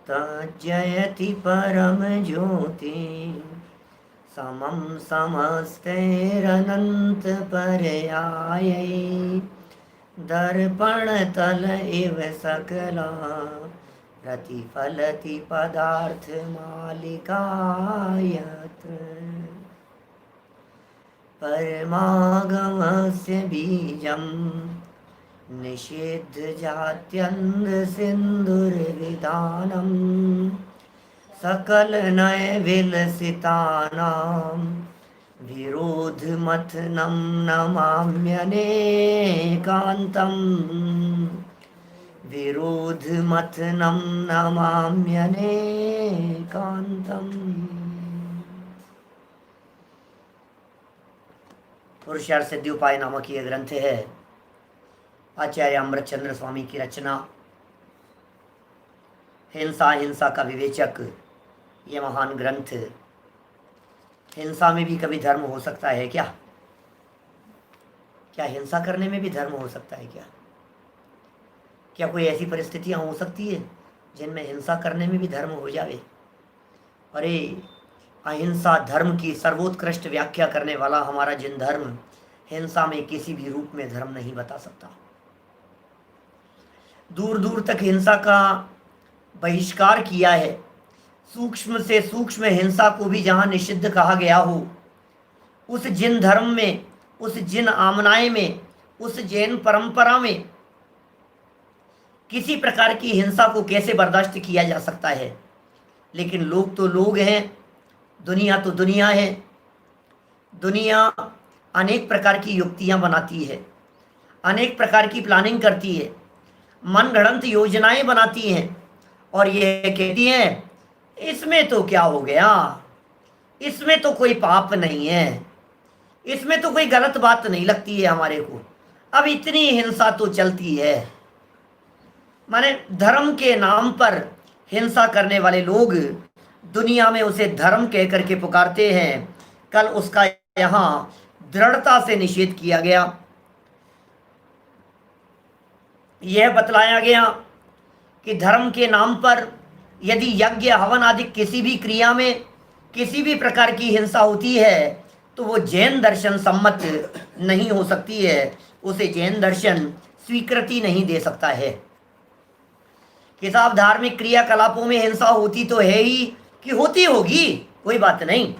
तज्जयति परम ज्योति समं समस्तैरनंत पर्यायै दर्पण तल इव सकला प्रतिफलति पदार्थ मालिका यत्र परमागमस्य बीजं निषिद्ध जात्यन्ध सिन्धुर्विधानं सकल नय विलसितानां विरोधमथनं नमाम्यनेकान्तम् विरोधमथनं नमाम्यनेकान्तम्। पुरुषार्थ सिद्धि उपाय नामक यह ग्रंथ है, आचार्य अमृतचंद्र स्वामी की रचना। हिंसा हिंसा का विवेचक ये महान ग्रंथ। हिंसा में भी कभी धर्म हो सकता है क्या? क्या हिंसा करने में भी धर्म हो सकता है क्या? क्या कोई ऐसी परिस्थितियां हो सकती है जिनमें हिंसा करने में भी धर्म हो जावे? अरे अहिंसा धर्म की सर्वोत्कृष्ट व्याख्या करने वाला हमारा जिन धर्म हिंसा में किसी भी रूप में धर्म नहीं बता सकता। दूर दूर तक हिंसा का बहिष्कार किया है। सूक्ष्म से सूक्ष्म हिंसा को भी जहाँ निषिद्ध कहा गया हो, उस जिन धर्म में, उस जिन आमनाए में, उस जैन परंपरा में किसी प्रकार की हिंसा को कैसे बर्दाश्त किया जा सकता है? लेकिन लोग तो लोग हैं, दुनिया तो दुनिया है। दुनिया अनेक प्रकार की युक्तियां बनाती है, अनेक प्रकार की प्लानिंग करती है, मनगढ़ंत योजनाएं बनाती हैं और ये कहती हैं इसमें तो क्या हो गया, इसमें तो कोई पाप नहीं है, इसमें तो कोई गलत बात नहीं लगती है हमारे को, अब इतनी हिंसा तो चलती है। माने धर्म के नाम पर हिंसा करने वाले लोग दुनिया में उसे धर्म कह करके पुकारते हैं। कल उसका यहाँ दृढ़ता से निषेध किया गया। यह बतलाया गया कि धर्म के नाम पर यदि यज्ञ हवन आदि किसी भी क्रिया में किसी भी प्रकार की हिंसा होती है तो वो जैन दर्शन सम्मत नहीं हो सकती है, उसे जैन दर्शन स्वीकृति नहीं दे सकता है। कि साहब धार्मिक क्रियाकलापों में हिंसा होती तो है ही कि होती होगी, कोई बात नहीं।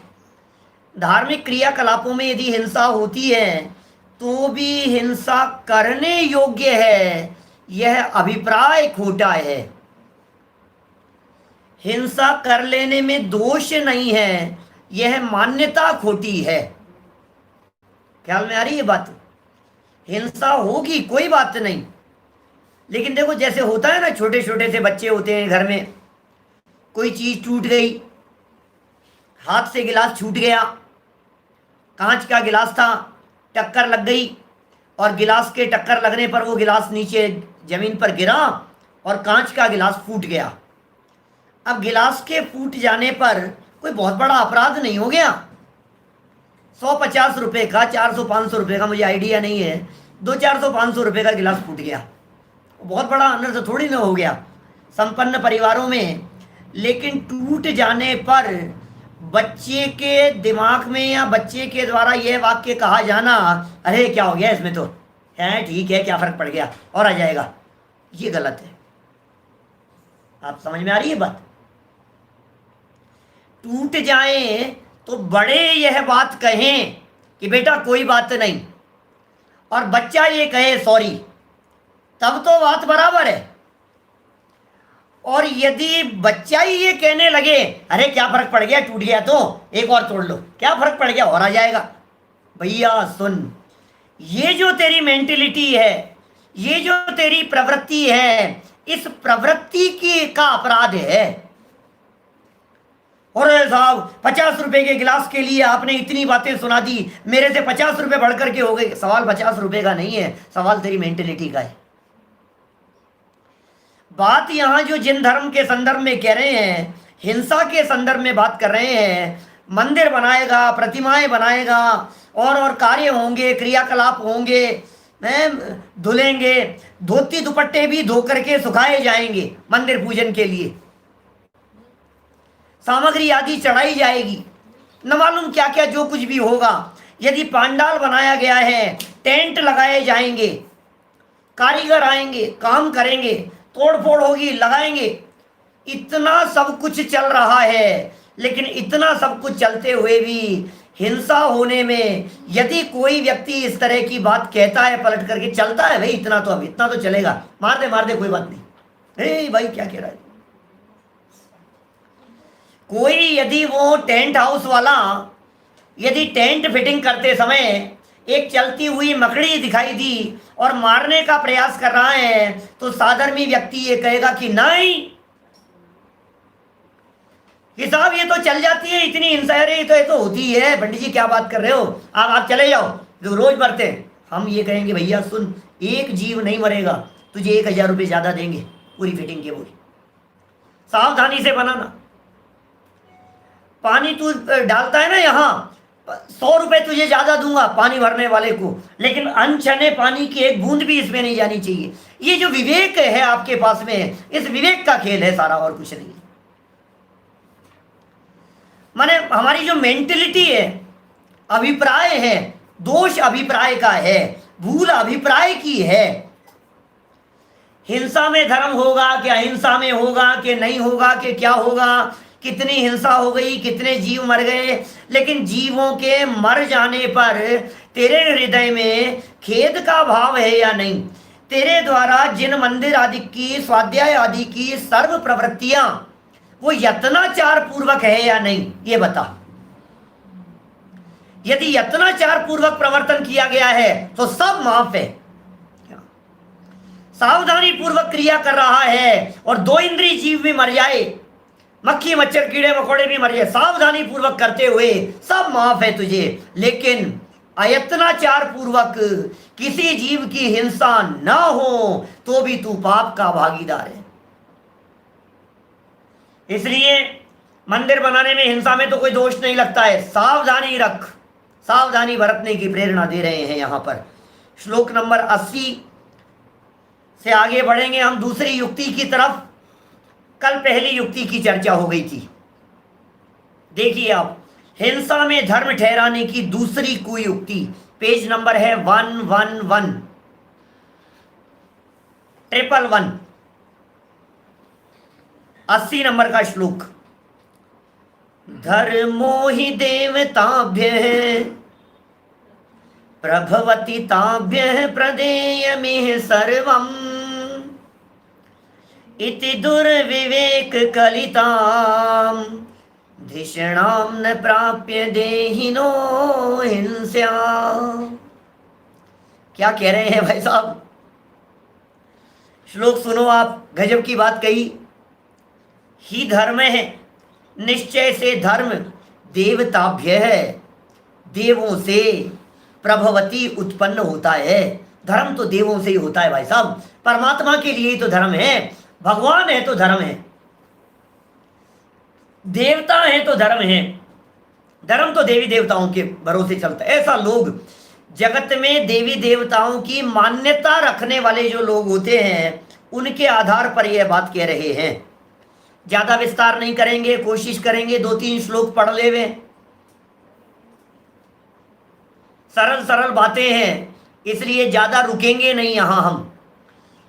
धार्मिक क्रियाकलापों में यदि हिंसा होती है तो भी हिंसा करने योग्य है, यह अभिप्राय खोटा है। हिंसा कर लेने में दोष नहीं है, यह मान्यता खोटी है। ख्याल में आ रही है बात? हिंसा होगी, कोई बात नहीं, लेकिन देखो जैसे होता है ना, छोटे छोटे से बच्चे होते हैं घर में, कोई चीज टूट गई, हाथ से गिलास छूट गया, कांच का गिलास था, टक्कर लग गई और गिलास के टक्कर लगने पर वो गिलास नीचे जमीन पर गिरा और कांच का गिलास फूट गया। अब गिलास के फूट जाने पर कोई बहुत बड़ा अपराध नहीं हो गया। 150 रुपए का, 400-500 रुपए का, मुझे आइडिया नहीं है, 200-400-500 रुपए का गिलास फूट गया, बहुत बड़ा अनर्थ थोड़ी ना हो गया संपन्न परिवारों में। लेकिन टूट जाने पर बच्चे के दिमाग में या बच्चे के द्वारा यह वाक्य कहा जाना, अरे क्या हो गया इसमें, तो है ठीक है, क्या फर्क पड़ गया और आ जाएगा, ये गलत है। आप समझ में आ रही है बात? टूट जाए तो बड़े यह बात कहें कि बेटा कोई बात नहीं, और बच्चा ये कहे सॉरी, तब तो बात बराबर है। और यदि बच्चा ही ये कहने लगे अरे क्या फर्क पड़ गया, टूट गया तो एक और तोड़ लो, क्या फर्क पड़ गया और आ जाएगा, भैया सुन, ये जो तेरी मेंटेलिटी है, ये जो तेरी प्रवृत्ति है, इस प्रवृत्ति की का अपराध है। और साहब 50 रुपए के गिलास के लिए आपने इतनी बातें सुना दी, मेरे से 50 रुपए बढ़कर के हो गए। सवाल 50 रुपए का नहीं है, सवाल तेरी मेंटेलिटी का है। बात यहां जो जिन धर्म के संदर्भ में कह रहे हैं, हिंसा के संदर्भ में बात कर रहे हैं, मंदिर बनाएगा, प्रतिमाएं बनाएगा, और कार्य होंगे, क्रियाकलाप होंगे, धुलेंगे, धोती दुपट्टे भी धो करके सुखाए जाएंगे मंदिर पूजन के लिए। सामग्री आदि चढ़ाई जाएगी, न मालूम क्या क्या जो कुछ भी होगा। यदि पांडाल बनाया गया है, टेंट लगाए जाएंगे, कारीगर आएंगे, काम करेंगे, तोड़ फोड़ होगी, लगाएंगे, इतना सब कुछ चल रहा है। लेकिन इतना सब कुछ चलते हुए भी हिंसा होने में यदि कोई व्यक्ति इस तरह की बात कहता है, पलट करके चलता है, भाई इतना तो, अब इतना तो चलेगा, मार दे कोई बात नहीं, हे भाई क्या कह रहा है। कोई यदि वो टेंट हाउस वाला यदि टेंट फिटिंग करते समय एक चलती हुई मकड़ी दिखाई दी और मारने का प्रयास कर रहा है, तो साधर्मी व्यक्ति ये कहेगा कि नहीं, हिसाब ये तो चल जाती है, इतनी हिंसा है, ये तो होती है, पंडित जी क्या बात कर रहे हो, आप चले जाओ, जो रोज मरते हैं। हम ये कहेंगे भैया सुन, एक जीव नहीं मरेगा, तुझे 1000 रुपये ज्यादा देंगे पूरी फिटिंग के पूरी, सावधानी से बनाना। पानी तू डालता है ना यहाँ, 100 रुपए तुझे ज्यादा दूंगा पानी भरने वाले को, लेकिन अनछने पानी की एक बूंद भी इसमें नहीं जानी चाहिए। ये जो विवेक है आपके पास में, इस विवेक का खेल है सारा, और कुछ नहीं। माने हमारी जो मेंटेलिटी है, अभिप्राय है, दोष अभिप्राय का है, भूल अभिप्राय की है। हिंसा में धर्म होगा कि अहिंसा में होगा कि नहीं होगा कि क्या होगा, कितनी हिंसा हो गई, कितने जीव मर गए, लेकिन जीवों के मर जाने पर तेरे हृदय में खेद का भाव है या नहीं? तेरे द्वारा जिन मंदिर आदि की, स्वाध्याय आदि की सर्व प्रवृत्तियां वो यत्नाचार पूर्वक है या नहीं, ये बता। यदि यत्नाचार पूर्वक प्रवर्तन किया गया है तो सब माफ है। सावधानी पूर्वक क्रिया कर रहा है और 2 इंद्रिय जीव भी मर जाए, मक्खी मच्छर कीड़े मकोड़े भी मर जाए, सावधानी पूर्वक करते हुए सब माफ है तुझे। लेकिन अयत्नाचार पूर्वक किसी जीव की हिंसा ना हो तो भी तू पाप का भागीदार है। इसलिए मंदिर बनाने में, हिंसा में तो कोई दोष नहीं लगता है। सावधानी रख, सावधानी बरतने की प्रेरणा दे रहे हैं यहां पर। श्लोक नंबर 80 से आगे बढ़ेंगे हम दूसरी युक्ति की तरफ। कल पहली युक्ति की चर्चा हो गई थी। देखिए आप, हिंसा में धर्म ठहराने की दूसरी कुयुक्ति, पेज नंबर है 111, 111, 80 नंबर का श्लोक। धर्मो हि देवताभ्य प्रभवति ताभ्य प्रदेयमिह सर्वम् इति दुर्विवेक कलिताम धिषणाम न प्राप्य देहिनो हिंस्या। क्या कह रहे हैं भाई साहब? श्लोक सुनो आप, गजब की बात कही। ही धर्म है, निश्चय से धर्म देवताभ्य है, देवों से प्रभवती उत्पन्न होता है। धर्म तो देवों से ही होता है भाई साहब, परमात्मा के लिए ही तो धर्म है, भगवान है तो धर्म है, देवता है तो धर्म है। धर्म तो देवी देवताओं के भरोसे चलता है। ऐसा लोग जगत में देवी देवताओं की मान्यता रखने वाले जो लोग होते हैं, उनके आधार पर यह बात कह रहे हैं। ज्यादा विस्तार नहीं करेंगे, कोशिश करेंगे 2-3 श्लोक पढ़ ले वे। सरल सरल बातें हैं, इसलिए ज्यादा रुकेंगे नहीं यहां हम।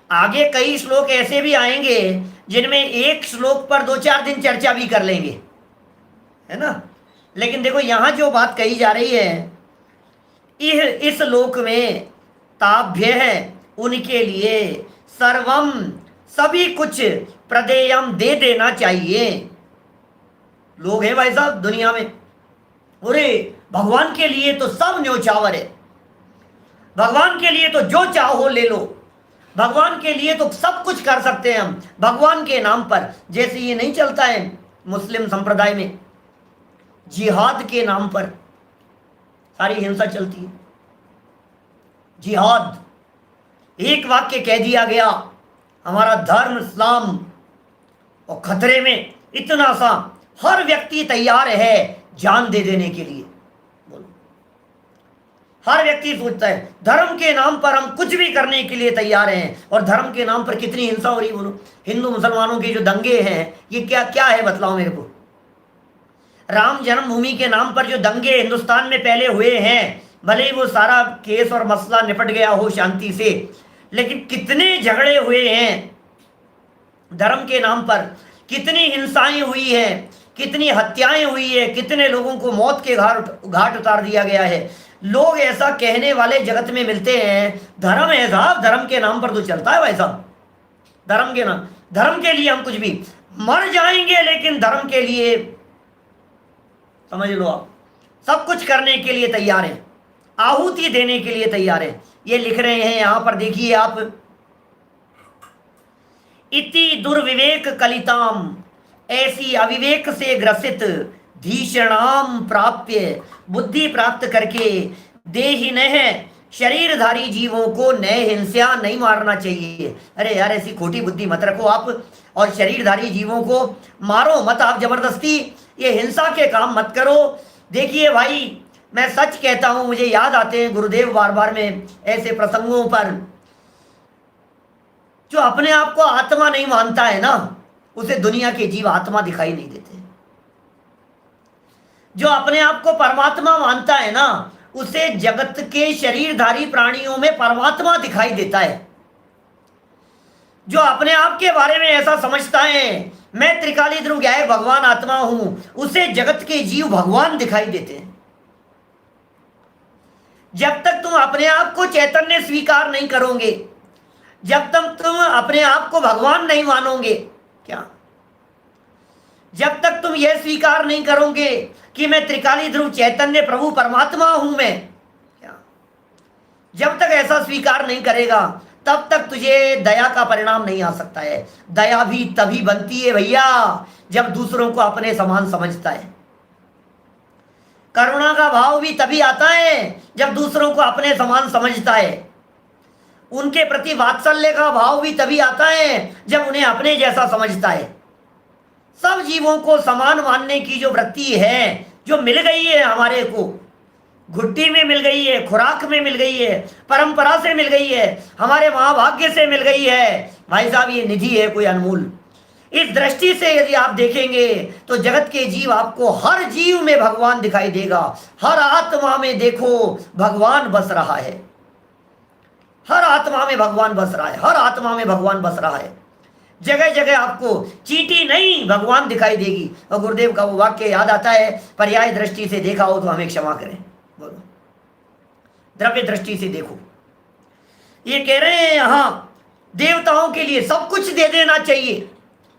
आगे कई श्लोक ऐसे भी आएंगे जिनमें एक श्लोक पर 2-4 दिन चर्चा भी कर लेंगे, है ना। लेकिन देखो यहां जो बात कही जा रही है, इस लोक में ताभ्य है, उनके लिए सर्वम, सभी कुछ, प्रदेयम, दे देना चाहिए। लोग हैं भाई साहब दुनिया में, अरे भगवान के लिए तो सब न्योछावर है, भगवान के लिए तो जो चाहो ले लो, भगवान के लिए तो सब कुछ कर सकते हैं हम भगवान के नाम पर। जैसे ये नहीं चलता है मुस्लिम संप्रदाय में, जिहाद के नाम पर सारी हिंसा चलती है। जिहाद, एक वाक्य कह दिया गया, हमारा धर्म इस्लाम और खतरे में, इतना सा हर व्यक्ति तैयार है जान दे देने के लिए। बोलो, हर व्यक्ति सोचता है धर्म के नाम पर हम कुछ भी करने के लिए तैयार हैं। और धर्म के नाम पर कितनी हिंसा हो रही। बोलो, हिंदू मुसलमानों के जो दंगे हैं, ये क्या क्या है, बतलाओ मेरे को। राम जन्मभूमि के नाम पर जो दंगे हिंदुस्तान में पहले हुए हैं, भले ही वो सारा केस और मसला निपट गया हो शांति से, लेकिन कितने झगड़े हुए हैं धर्म के नाम पर, कितनी हिंसाएं हुई है, कितनी हत्याएं हुई है, कितने लोगों को मौत के घाट उतार दिया गया है। लोग ऐसा कहने वाले जगत में मिलते हैं, धर्म है साहब, धर्म के नाम पर तो चलता है वैसा, धर्म के नाम, धर्म के लिए हम कुछ भी मर जाएंगे, लेकिन धर्म के लिए समझ लो आप सब कुछ करने के लिए तैयार हैं, आहुति देने के लिए तैयार हैं। ये लिख रहे हैं यहां पर, देखिए आप, इति दुर्विवेक कलिताम, ऐसी अविवेक से ग्रसित धीषणाम प्राप्य, बुद्धि प्राप्त करके देहि नह, शरीरधारी जीवों को नए हिंसा नहीं मारना चाहिए। अरे यार ऐसी खोटी बुद्धि मत रखो आप, और शरीरधारी जीवों को मारो मत आप जबरदस्ती, ये हिंसा के काम मत करो। देखिए भाई मैं सच कहता हूं, मुझे याद आते हैं गुरुदेव बार बार में ऐसे प्रसंगों पर, जो अपने आप को आत्मा नहीं मानता है ना, उसे दुनिया के जीव आत्मा दिखाई नहीं देते। जो अपने आप को परमात्मा मानता है ना, उसे जगत के शरीरधारी प्राणियों में परमात्मा दिखाई देता है। जो अपने आप के बारे में ऐसा समझता है मैं त्रिकाली ध्रुव ज्ञाय भगवान आत्मा हूं, उसे जगत के जीव भगवान दिखाई देते हैं। जब तक तुम अपने आप को चैतन्य स्वीकार नहीं करोगे, जब तक तुम अपने आप को भगवान नहीं मानोगे, क्या जब तक तुम यह स्वीकार नहीं करोगे कि मैं त्रिकाली ध्रुव चैतन्य प्रभु परमात्मा हूं, मैं क्या, जब तक ऐसा स्वीकार नहीं करेगा तब तक तुझे दया का परिणाम नहीं आ सकता है। दया भी तभी बनती है भैया जब दूसरों को अपने समान समझता है। करुणा का भाव भी तभी आता है जब दूसरों को अपने समान समझता है। उनके प्रति वात्सल्य का भाव भी तभी आता है जब उन्हें अपने जैसा समझता है। सब जीवों को समान मानने की जो वृत्ति है, जो मिल गई है हमारे को, घुट्टी में मिल गई है, खुराक में मिल गई है, परंपरा से मिल गई है, हमारे महाभाग्य से मिल गई है, भाई साहब ये निधि है कोई अनमोल। इस दृष्टि से यदि आप देखेंगे तो जगत के जीव आपको हर जीव में भगवान दिखाई देगा। हर आत्मा में देखो भगवान बस रहा है, हर आत्मा में भगवान बस रहा है, हर आत्मा में भगवान बस रहा है। जगह जगह आपको चींटी नहीं भगवान दिखाई देगी। और गुरुदेव का वो वाक्य याद आता है, पर्याय दृष्टि से देखा हो तो हमें क्षमा करें, बोलो द्रव्य दृष्टि से देखो। ये कह रहे हैं यहां देवताओं के लिए सब कुछ दे देना चाहिए,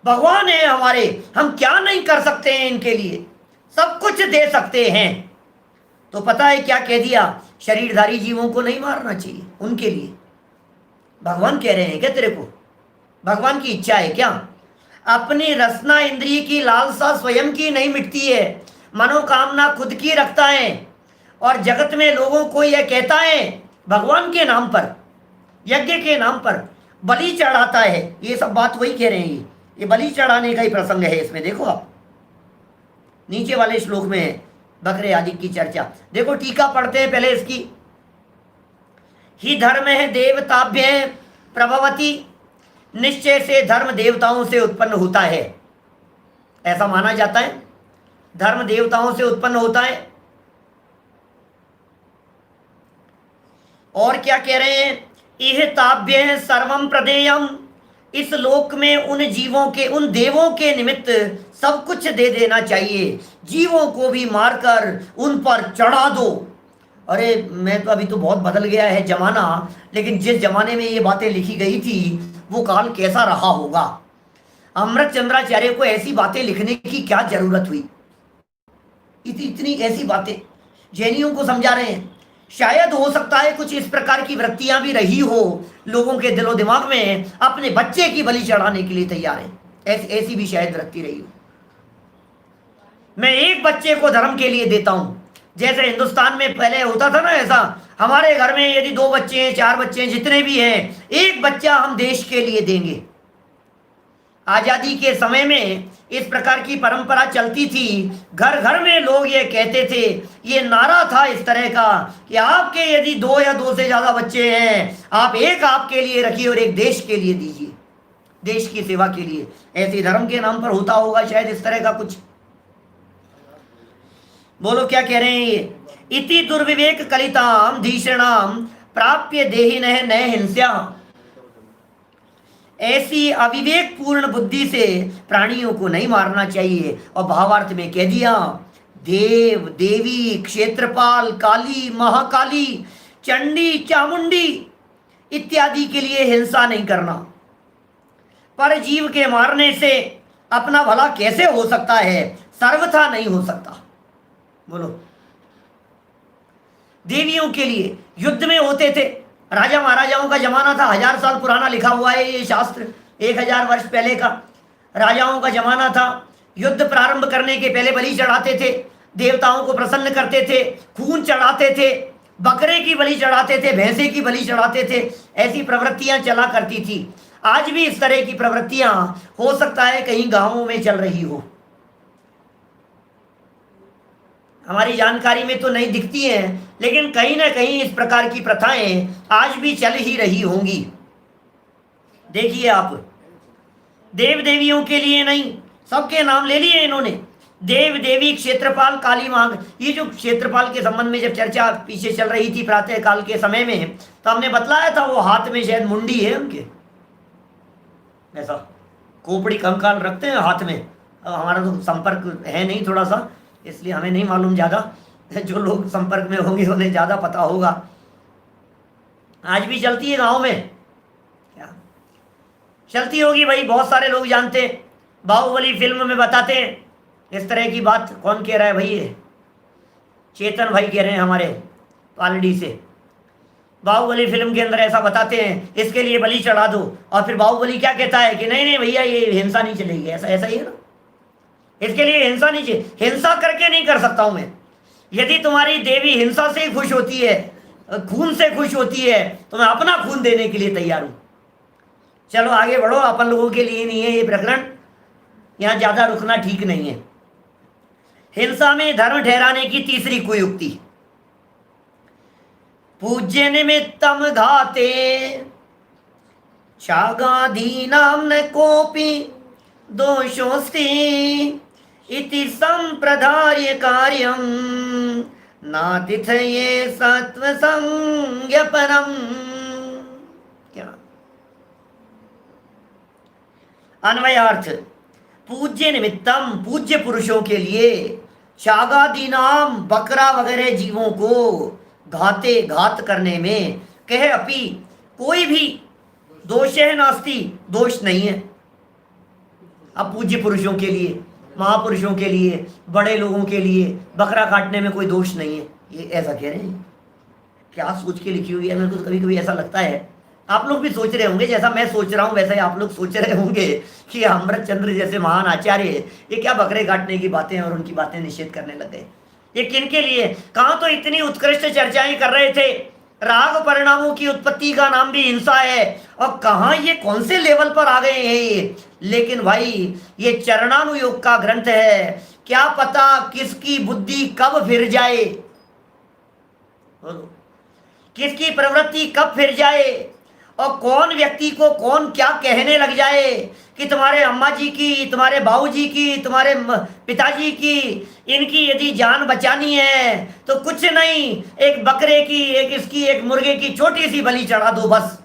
भगवान है हमारे, हम क्या नहीं कर सकते हैं इनके लिए, सब कुछ दे सकते हैं। तो पता है क्या कह दिया, शरीरधारी जीवों को नहीं मारना चाहिए, उनके लिए भगवान कह रहे हैं क्या तेरे को, भगवान की इच्छा है क्या? अपनी रसना इंद्रिय की लालसा स्वयं की नहीं मिटती है, मनोकामना खुद की रखता है और जगत में लोगों को यह कहता है भगवान के नाम पर, यज्ञ के नाम पर बलि चढ़ाता है। ये सब बात वही कह रहे हैं, ये बलि चढ़ाने का ही प्रसंग है इसमें। देखो आप नीचे वाले श्लोक में है बकरे आदि की चर्चा। देखो टीका पढ़ते हैं पहले इसकी। ही धर्म है देवताभ्य प्रभवती, निश्चय से धर्म देवताओं से उत्पन्न होता है, ऐसा माना जाता है, धर्म देवताओं से उत्पन्न होता है। और क्या कह रहे हैं, इह ताभ्य सर्वम प्रदेयम, इस लोक में उन जीवों के, उन देवों के निमित्त सब कुछ दे देना चाहिए, जीवों को भी मारकर उन पर चढ़ा दो। अरे मैं तो अभी तो बहुत बदल गया है जमाना, लेकिन जिस जमाने में ये बातें लिखी गई थी वो काल कैसा रहा होगा। अमृत चंद्राचार्य को ऐसी बातें लिखने की क्या जरूरत हुई, इतनी ऐसी बातें जैनियों को समझा रहे हैं। शायद हो सकता है कुछ इस प्रकार की वृत्तियां भी रही हो लोगों के दिलो दिमाग में, अपने बच्चे की बलि चढ़ाने के लिए तैयार है, ऐसी भी शायद वृत्ति रही हो। मैं एक बच्चे को धर्म के लिए देता हूं, जैसे हिंदुस्तान में पहले होता था ना, ऐसा हमारे घर में यदि 2 बच्चे हैं, 4 बच्चे हैं, जितने भी हैं, एक बच्चा हम देश के लिए देंगे। आजादी के समय में इस प्रकार की परंपरा चलती थी, घर घर में लोग ये कहते थे, ये नारा था इस तरह का कि आपके यदि 2 या 2 से ज्यादा बच्चे हैं, आप एक आपके लिए रखिए और एक देश के लिए दीजिए, देश की सेवा के लिए। ऐसे धर्म के नाम पर होता होगा शायद इस तरह का कुछ। बोलो क्या कह रहे हैं ये? इति दुर्विवेक कलिताम धीषणाम प्राप्य देहिनः न हिंस्या। ऐसी अविवेक पूर्ण बुद्धि से प्राणियों को नहीं मारना चाहिए। और भावार्थ में कह दिया, देव देवी क्षेत्रपाल काली महाकाली चंडी चामुंडी इत्यादि के लिए हिंसा नहीं करना। पर जीव के मारने से अपना भला कैसे हो सकता है? सर्वथा नहीं हो सकता। बोलो। देवियों के लिए युद्ध में होते थे, राजा महाराजाओं का जमाना था, 1000 साल पुराना लिखा हुआ है ये शास्त्र, 1000 वर्ष पहले का राजाओं का जमाना था। युद्ध प्रारंभ करने के पहले बलि चढ़ाते थे, देवताओं को प्रसन्न करते थे, खून चढ़ाते थे, बकरे की बलि चढ़ाते थे, भैंसे की बलि चढ़ाते थे। ऐसी प्रवृत्तियां चला करती थी। आज भी इस तरह की प्रवृत्तियां हो सकता है कहीं गांवों में चल रही हो, हमारी जानकारी में तो नहीं दिखती हैं, लेकिन कहीं ना कहीं इस प्रकार की प्रथाएं आज भी चल ही रही होंगी। देखिए आप, देव देवियों के लिए नहीं, सबके नाम ले लिए इन्होंने, देव देवी क्षेत्रपाल काली मांग। ये जो क्षेत्रपाल के संबंध में जब चर्चा पीछे चल रही थी प्रातः काल के समय में, तो हमने बतलाया था वो हाथ में शायद मुंडी है उनके, ऐसा खोपड़ी कंकाल रखते हैं हाथ में। हमारा तो संपर्क है नहीं थोड़ा सा, इसलिए हमें नहीं मालूम ज़्यादा, जो लोग संपर्क में होंगे उन्हें ज़्यादा पता होगा। आज भी चलती है गांव में, क्या चलती होगी भाई, बहुत सारे लोग जानते हैं। बाहुबली फिल्म में बताते हैं इस तरह की बात। कौन कह रहा है भाई? ये चेतन भाई कह रहे हैं हमारे पालड़ी से। बाहुबली फिल्म के अंदर ऐसा बताते हैं, इसके लिए बलि चढ़ा दो। और फिर बाहुबली क्या कहता है कि नहीं नहीं भैया ये हिंसा नहीं चलेगी, ऐसा ऐसा ही है ना, इसके लिए हिंसा नहीं चाहिए। हिंसा करके नहीं कर सकता हूं मैं। यदि तुम्हारी देवी हिंसा से खुश होती है, खून से खुश होती है, तो मैं अपना खून देने के लिए तैयार हूं। चलो आगे बढ़ो, अपन लोगों के लिए नहीं है ये प्रकरण, यहां ज्यादा रुकना ठीक नहीं है। हिंसा में धर्म ठहराने की तीसरी कुयुक्ति, पूज्य निमित्तम घाते शागाधीनाम न कोपि दोषोस्ति इति संप्रदार्य कार्यम नातिथये सत्व संज्ञपनम। क्या अन्वयार्थ? पूज्य निमित्तम, पूज्य पुरुषों के लिए, शागादि नाम बकरा वगैरह जीवों को घाते घात करने में, कहे अपि कोई भी दोष है नास्ति, दोष नहीं है। अब पूज्य पुरुषों के लिए, महापुरुषों के लिए, बड़े लोगों के लिए बकरा काटने में कोई दोष नहीं है, ये ऐसा कह रहे हैं। क्या सोच के लिखी हुई है? मेरे को तो कभी कभी ऐसा लगता है, आप लोग भी सोच रहे होंगे जैसा मैं सोच रहा हूँ, वैसा ही आप लोग सोच रहे होंगे कि अमृत चंद्र जैसे महान आचार्य ये क्या बकरे काटने की बातें और उनकी बातें निषेध करने लग गए। ये किन के लिए? कहाँ तो इतनी उत्कृष्ट चर्चाएं कर रहे थे, राग परिणामों की उत्पत्ति का नाम भी हिंसा है, और कहाँ ये कौन से लेवल पर आ गए हैं ये। लेकिन भाई ये चरणानुयोग का ग्रंथ है, क्या पता किसकी बुद्धि कब फिर जाए, किसकी प्रवृत्ति कब फिर जाए, और कौन व्यक्ति को कौन क्या कहने लग जाए कि तुम्हारे अम्मा जी की, तुम्हारे बाबूजी की, तुम्हारे पिताजी की, इनकी यदि जान बचानी है तो कुछ नहीं, एक बकरे की, एक इसकी, एक मुर्गे की छोटी सी बलि चढ़ा दो बस।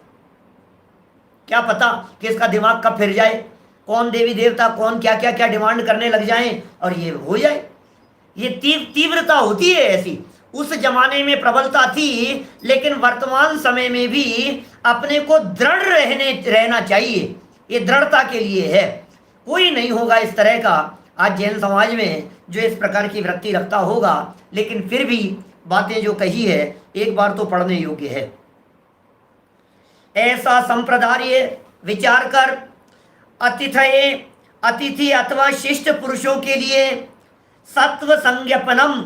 क्या पता किसका दिमाग कब फिर जाए, कौन देवी देवता कौन क्या क्या क्या डिमांड करने लग जाएं और ये हो जाए। ये तीव्रता होती है ऐसी। उस जमाने में प्रबलता थी, लेकिन वर्तमान समय में भी अपने को दृढ़ रहना चाहिए। ये दृढ़ता के लिए है। कोई नहीं होगा इस तरह का आज जैन समाज में जो इस प्रकार की वृत्ति रखता होगा, लेकिन फिर भी बातें जो कही है एक बार तो पढ़ने योग्य है। ऐसा संप्रदाय विचार कर अतिथि अथवा शिष्ट पुरुषों के लिए सत्व संज्ञापनम,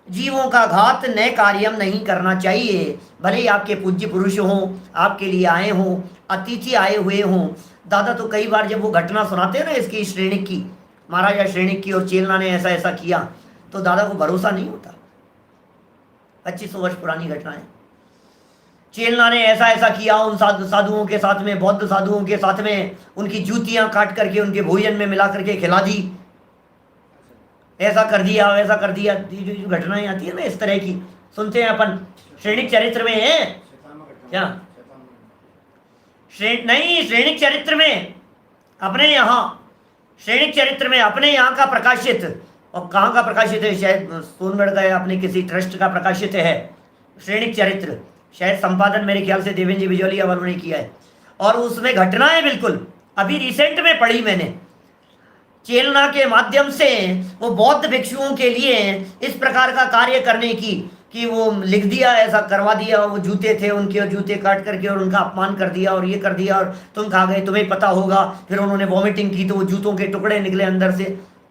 जीवों का घात न कार्यम नहीं करना चाहिए। भले ही आपके पूज्य पुरुष हों, आपके लिए आए हों, अतिथि आए हुए हों। दादा तो कई बार जब वो घटना सुनाते हैं ना इसकी, श्रेणिक की, महाराजा श्रेणिक की, और चेलना ने ऐसा ऐसा किया, तो दादा को भरोसा नहीं होता। 2500 वर्ष पुरानी घटना है। चेलना ने ऐसा ऐसा किया उन साधुओं के साथ में, बौद्ध साधुओं के साथ में, उनकी जूतियां काट करके उनके भोजन में मिला करके खिला दी। ऐसा कर दिया वैसा कर दिया, जो घटनाएं आती है ना इस तरह की, सुनते हैं अपन। श्रेणिक चरित्र में है क्या? नहीं, श्रेणिक चरित्र में अपने यहाँ, श्रेणिक चरित्र में अपने यहाँ का प्रकाशित, और कहाँ का प्रकाशित है? शायद सोनगढ़ का या अपने किसी ट्रस्ट का प्रकाशित है श्रेणिक चरित्र। शायद संपादन मेरे ख्याल से देवेंद्र जी बिजौलिया वालों ने किया है। और उसमें घटनाएं बिल्कुल अभी रिसेंट में पढ़ी मैंने, चेलना के माध्यम से वो बौद्ध भिक्षुओं के लिए इस प्रकार का कार्य करने की, कि वो लिख दिया, ऐसा करवा दिया, वो जूते थे उनके और जूते काट करके और उनका अपमान कर दिया और ये कर दिया और तुम खा गए, तुम्हें पता होगा। फिर उन्होंने वॉमिटिंग की तो वो जूतों के टुकड़े निकले अंदर से,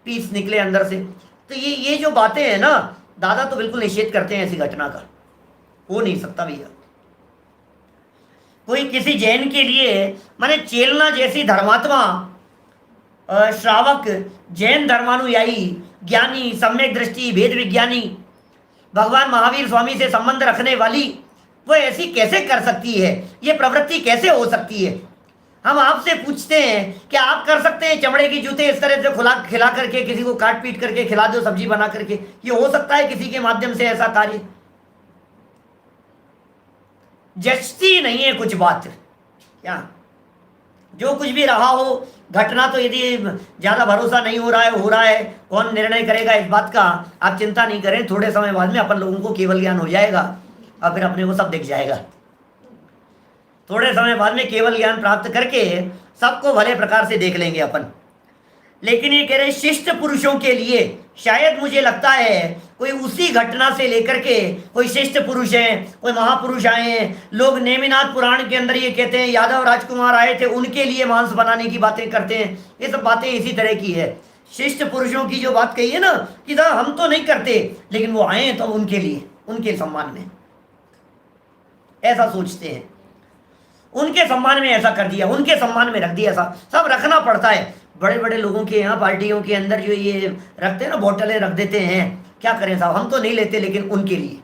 पीस निकले अंदर से। तो ये जो बातें हैं ना, दादा तो बिल्कुल निषेध करते हैं ऐसी घटना का, हो नहीं सकता भैया। कोई किसी जैन के लिए, माने चेलना जैसी धर्मात्मा, श्रावक, जैन धर्मानुयायी, ज्ञानी, सम्यक दृष्टि, भेद विज्ञानी, भगवान महावीर स्वामी से संबंध रखने वाली, वो ऐसी कैसे कर सकती है? ये प्रवृत्ति कैसे हो सकती है? हम आपसे पूछते हैं कि आप कर सकते हैं चमड़े की जूते इस तरह से खिला करके, किसी को काट पीट करके खिला दो, सब्जी बना करके? ये हो सकता है किसी के माध्यम से ऐसा कार्य? जचती नहीं है कुछ बात क्या? जो कुछ भी रहा हो घटना, तो यदि ज़्यादा भरोसा नहीं हो रहा है, कौन निर्णय करेगा इस बात का, आप चिंता नहीं करें, थोड़े समय बाद में अपन लोगों को केवल ज्ञान हो जाएगा और फिर अपने को सब दिख जाएगा। थोड़े समय बाद में केवल ज्ञान प्राप्त करके सबको भले प्रकार से देख लेंगे अपन। लेकिन ये कह रहे शिष्ट पुरुषों के लिए, शायद मुझे लगता है कोई उसी घटना से लेकर के कोई शिष्ट पुरुष हैं, कोई महापुरुष आए हैं। लोग नेमिनाथ पुराण के अंदर ये कहते हैं यादव राजकुमार आए थे, उनके लिए मांस बनाने की बातें करते हैं। ये सब बातें इसी तरह की है। शिष्ट पुरुषों की जो बात कही है ना, कि हम तो नहीं करते, लेकिन वो आए तो उनके लिए, उनके सम्मान में ऐसा सोचते हैं, उनके सम्मान में ऐसा कर दिया, उनके सम्मान में रख दिया। ऐसा सब रखना पड़ता है। बड़े बड़े लोगों के यहाँ पार्टियों के अंदर जो ये रखते हैं ना, बोतलें रख देते हैं, क्या करें साहब, हम तो नहीं लेते, लेकिन उनके लिए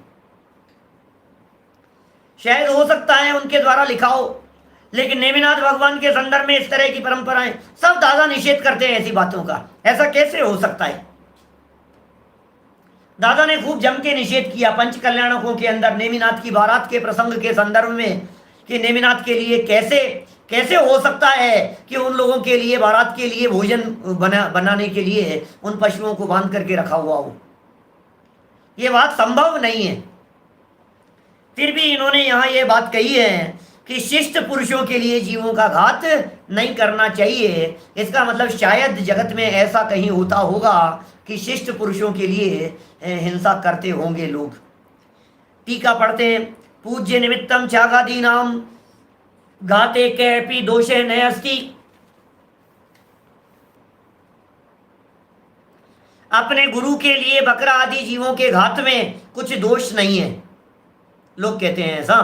शायद हो सकता है उनके द्वारा लिखा हो। लेकिन नेमिनाथ भगवान के संदर्भ में इस तरह की परंपराएं सब दादा निषेध करते हैं ऐसी बातों का। ऐसा कैसे हो सकता है? दादा ने खूब जम के निषेध किया पंच कल्याणकों के अंदर, नेमिनाथ की बारात के प्रसंग के संदर्भ में, कि नेमिनाथ के लिए कैसे हो सकता है कि उन लोगों के लिए बारात के लिए भोजन बनाने के लिए उन पशुओं को बांध करके रखा हुआ हो। ये बात संभव नहीं है। फिर भी इन्होंने यहाँ ये बात कही है कि शिष्ट पुरुषों के लिए जीवों का घात नहीं करना चाहिए। इसका मतलब शायद जगत में ऐसा कहीं होता होगा कि शिष्ट पुरुषों के लिए हिंसा करते होंगे लोग। टीका पढ़ते हैं, पूज्य निमित्तम त्यागादीनाम घाते कैपि दोषे न अस्ति। अपने गुरु के लिए बकरा आदि जीवों के घात में कुछ दोष नहीं है, लोग कहते हैं ऐसा।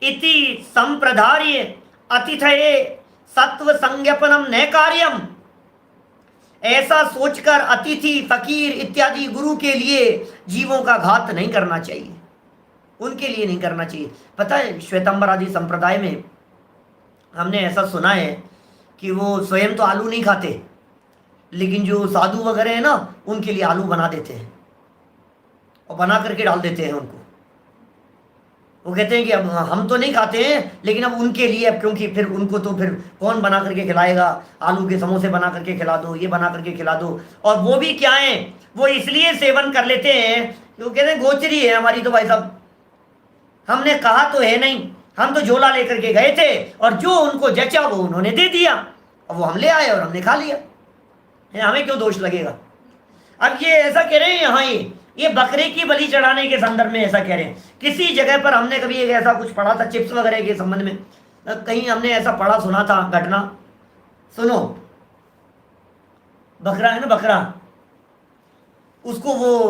इति संप्रधार्य अतिथये सत्व संज्ञापनम न कार्यम। ऐसा सोचकर अतिथि, फकीर इत्यादि गुरु के लिए जीवों का घात नहीं करना चाहिए, उनके लिए नहीं करना चाहिए। पता है श्वेतांबर आदि संप्रदाय में हमने ऐसा सुना है कि वो स्वयं तो आलू नहीं खाते, लेकिन जो साधु वगैरह है ना, उनके लिए आलू बना देते हैं और बना करके डाल देते हैं उनको। वो कहते हैं कि अब हम तो नहीं खाते हैं, लेकिन अब उनके लिए, अब क्योंकि फिर उनको तो फिर कौन बना करके खिलाएगा, आलू के समोसे बना करके खिला दो, ये बना करके खिला दो। और वो भी क्या है, वो इसलिए सेवन कर लेते हैं कि वो कहते हैं गोचरी है हमारी तो भाई साहब, हमने कहा तो है नहीं, हम तो झोला लेकर के गए थे और जो उनको जचा वो उन्होंने दे दिया, और वो हम ले आए और हमने खा लिया, हमें क्यों दोष लगेगा। अब ये ऐसा कह रहे हैं यहाँ, ये बकरे की बलि चढ़ाने के संदर्भ में ऐसा कह रहे हैं। किसी जगह पर हमने कभी एक ऐसा कुछ पढ़ा था चिप्स वगैरह के संबंध में, कहीं हमने ऐसा पढ़ा सुना था घटना। सुनो, बकरा है ना, बकरा, उसको वो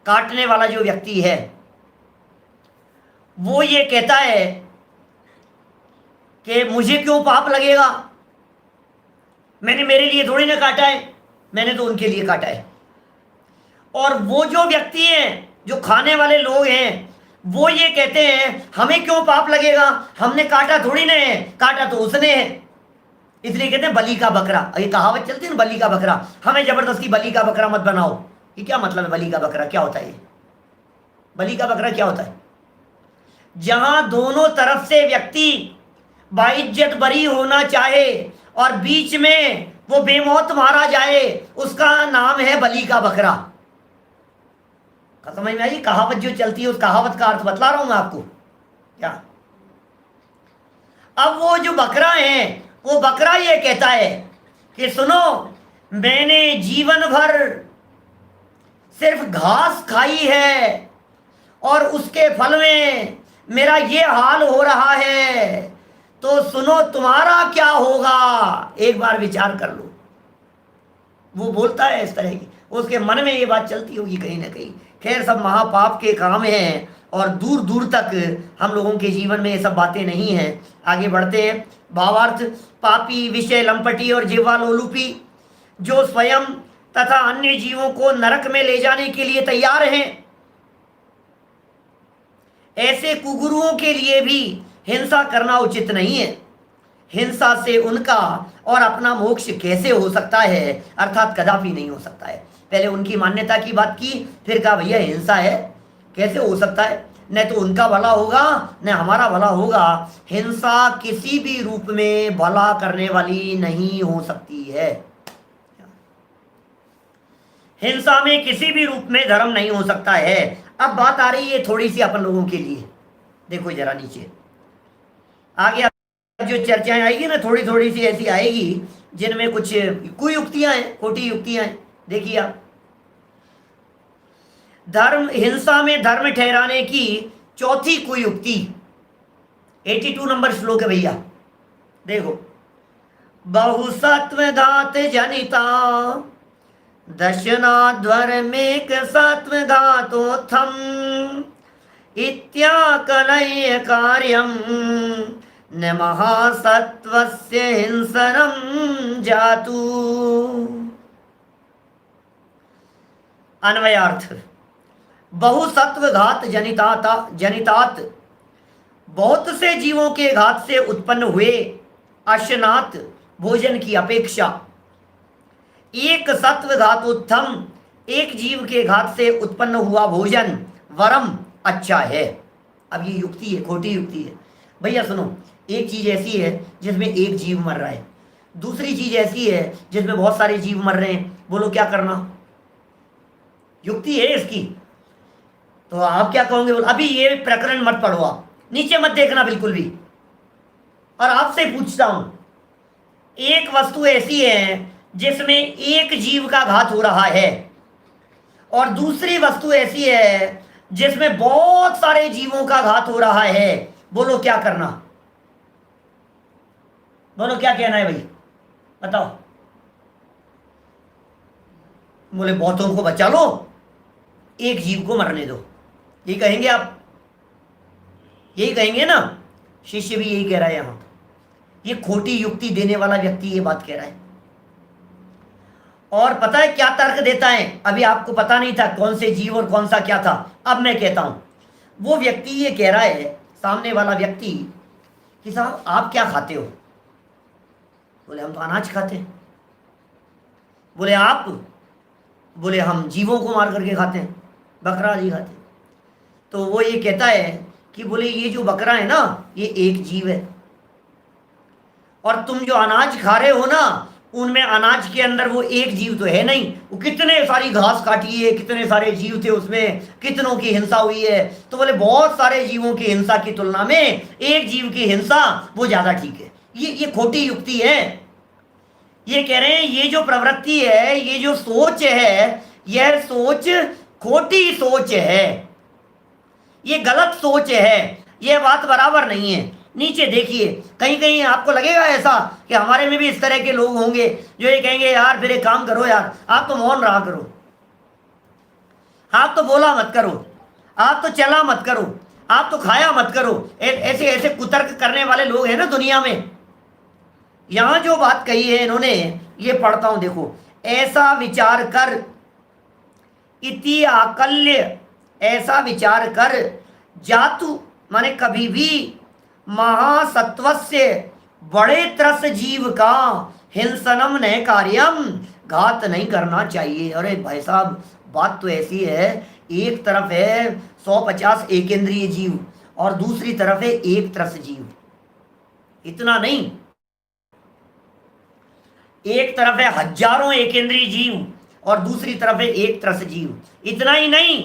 काटने वाला जो व्यक्ति है वो ये कहता है कि मुझे क्यों पाप लगेगा, मैंने मेरे लिए थोड़ी ना काटा है, मैंने तो उनके लिए काटा है। और वो जो व्यक्ति हैं, जो खाने वाले लोग हैं, वो ये कहते हैं हमें क्यों पाप लगेगा, हमने काटा थोड़ी ना है, काटा तो उसने है। इसलिए कहते हैं बलि का बकरा। ये कहावत चलती है ना, बलि का बकरा, हमें जबरदस्ती बलि का बकरा मत बनाओ। ये क्या मतलब है? बलि का बकरा क्या होता है? ये बलि का बकरा क्या होता है? जहां दोनों तरफ से व्यक्ति बाइज्जत बरी होना चाहे और बीच में वो बेमौत मारा जाए, उसका नाम है बलि का बकरा। समझ में आई? कहावत जो चलती है, उस कहावत का अर्थ बतला रहा हूं मैं आपको। क्या? अब वो जो बकरा है, वो बकरा ये कहता है कि सुनो, मैंने जीवन भर सिर्फ घास खाई है और उसके फल में मेरा ये हाल हो रहा है, तो सुनो तुम्हारा क्या होगा, एक बार विचार कर लो। वो बोलता है इस तरह की, उसके मन में ये बात चलती होगी कहीं ना कहीं। खैर, सब महापाप के काम हैं और दूर दूर तक हम लोगों के जीवन में ये सब बातें नहीं हैं। आगे बढ़ते हैं। भावार्थ: पापी, विषय लंपटी और जिह्वा लोलुपी, जो स्वयं तथा अन्य जीवों को नरक में ले जाने के लिए तैयार हैं, ऐसे कुगुरुओं के लिए भी हिंसा करना उचित नहीं है। हिंसा से उनका और अपना मोक्ष कैसे हो सकता है, अर्थात कदापि नहीं हो सकता है। पहले उनकी मान्यता की बात की, फिर कहा भैया हिंसा है, कैसे हो सकता है? न तो उनका भला होगा न हमारा भला होगा। हिंसा किसी भी रूप में भला करने वाली नहीं हो सकती है। हिंसा में किसी भी रूप में धर्म नहीं हो सकता है। अब बात आ रही है थोड़ी सी अपन लोगों के लिए। देखो जरा नीचे आगे जो चर्चाएं आएगी ना, थोड़ी थोड़ी सी ऐसी आएगी जिनमें कुछ कुयुक्तियां हैं, खोटी युक्तियां हैं। देखिए आप, धर्म, हिंसा में धर्म ठहराने की चौथी कुयुक्ति, 82 नंबर श्लोक है भैया। देखो, बहुसत्व घात जनिता दशनाध्वरमेक सत्व घातोत्थम इत्याकलय कार्यम न महासत्वस्य हिंसनम जातु। अन्वयार्थ: बहुसत्व घात जनितात, बहुत से जीवों के घात से उत्पन्न हुए अशनात भोजन की अपेक्षा एक सत्व घातोत्थम, एक जीव के घात से उत्पन्न हुआ भोजन वरम अच्छा है। अब ये युक्ति है, खोटी युक्ति है भैया। सुनो, एक चीज ऐसी है जिसमें एक जीव मर रहा है, दूसरी चीज ऐसी है जिसमें बहुत सारे जीव मर रहे हैं। बोलो क्या करना? युक्ति है इसकी। तो आप क्या कहोगे? अभी ये प्रकरण मत पढ़ो, आप नीचे मत देखना बिल्कुल भी। और आपसे पूछता हूं, एक वस्तु ऐसी है जिसमें एक जीव का घात हो रहा है और दूसरी वस्तु ऐसी है जिसमें बहुत सारे जीवों का घात हो रहा है। बोलो क्या करना? बोलो क्या कहना है भाई, बताओ। बोले बहुतों को बचा लो, एक जीव को मरने दो। यही कहेंगे आप? यही कहेंगे ना? शिष्य भी यही कह रहा है यहां। ये खोटी युक्ति देने वाला व्यक्ति ये बात कह रहा है। और पता है क्या तर्क देता है? अभी आपको पता नहीं था कौन से जीव और कौन सा क्या था, अब मैं कहता हूं। वो व्यक्ति ये कह रहा है, सामने वाला व्यक्ति, कि साहब आप क्या खाते हो? बोले हम तो अनाज खाते हैं। बोले आप? बोले हम जीवों को मार करके खाते हैं, बकरा आदि खाते हैं। तो वो ये कहता है कि बोले ये जो बकरा है ना, ये एक जीव है, और तुम जो अनाज खा रहे हो ना, उनमें अनाज के अंदर वो एक जीव तो है नहीं। वो कितने सारी घास काटी है, कितने सारे जीव थे उसमें, कितनों की हिंसा हुई है। तो बोले बहुत सारे जीवों की हिंसा की तुलना में एक जीव की हिंसा वो ज्यादा ठीक है। ये खोटी युक्ति है। ये कह रहे हैं ये जो प्रवृत्ति है, ये जो सोच है, यह सोच खोटी सोच है, ये गलत सोच है, यह बात बराबर नहीं है। नीचे देखिए, कहीं कहीं आपको लगेगा ऐसा कि हमारे में भी इस तरह के लोग होंगे जो ये कहेंगे यार फिर एक काम करो यार, आप तो मौन रहा करो, आप तो बोला मत करो, आप तो चला मत करो, आप तो खाया मत करो। ऐसे ऐसे कुतर्क करने वाले लोग हैं ना दुनिया में। यहां जो बात कही है इन्होंने, ये पढ़ता हूं, देखो। ऐसा विचार कर इति आकल्य, ऐसा विचार कर, जातु माने कभी भी, महासत्वस्य बड़े त्रस जीव का हिंसनम न कार्यम, घात नहीं करना चाहिए। अरे भाई साहब, बात तो ऐसी है, एक तरफ है 150 एकेंद्रीय जीव और दूसरी तरफ है एक त्रस जीव। इतना नहीं, एक तरफ है हजारों एकेंद्रीय जीव और दूसरी तरफ है एक त्रस जीव। इतना ही नहीं,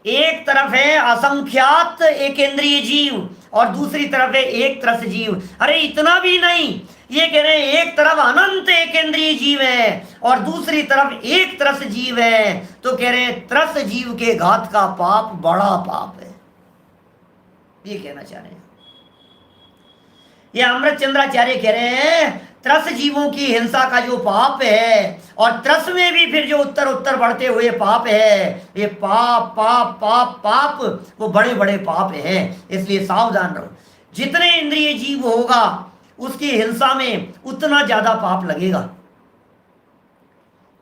एक तरफ है असंख्यात एकेंद्रीय जीव और दूसरी तरफ है एक त्रस जीव। अरे इतना भी नहीं, ये कह रहे हैं एक तरफ अनंत एकेंद्रीय जीव है और दूसरी तरफ एक त्रस जीव है, तो कह रहे हैं त्रस जीव के घात का पाप बड़ा पाप है, ये कहना चाह रहे हैं। ये अमृत चंद्राचार्य कह रहे हैं त्रस जीवों की हिंसा का जो पाप है और त्रस में भी फिर जो उत्तर उत्तर बढ़ते हुए पाप है, ये पाप पाप पाप पाप वो बड़े बड़े पाप हैं। इसलिए सावधान रहो, जितने इंद्रिय जीव होगा उसकी हिंसा में उतना ज्यादा पाप लगेगा।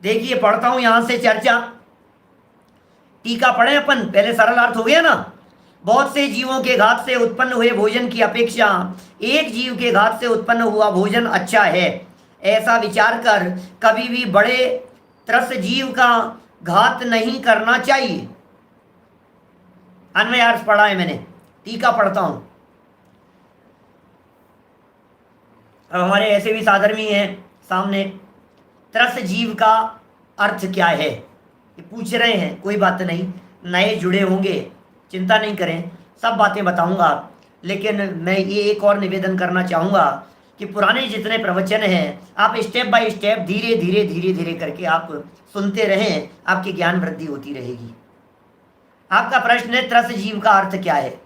देखिए पढ़ता हूं यहां से चर्चा, टीका पढ़े अपन, पहले सरल अर्थ हो गया ना। बहुत से जीवों के घात से उत्पन्न हुए भोजन की अपेक्षा एक जीव के घात से उत्पन्न हुआ भोजन अच्छा है, ऐसा विचार कर कभी भी बड़े त्रस जीव का घात नहीं करना चाहिए। अन्वय अर्थ पढ़ा है मैंने, टीका पढ़ता हूं। अब हमारे ऐसे भी साधर्मी हैं सामने, त्रस जीव का अर्थ क्या है ये पूछ रहे हैं। कोई बात नहीं, नए जुड़े होंगे, चिंता नहीं करें, सब बातें बताऊंगा। लेकिन मैं ये एक और निवेदन करना चाहूँगा कि पुराने जितने प्रवचन हैं आप स्टेप बाय स्टेप धीरे धीरे धीरे धीरे करके आप सुनते रहें, आपकी ज्ञान वृद्धि होती रहेगी। आपका प्रश्न है त्रस जीव का अर्थ क्या है।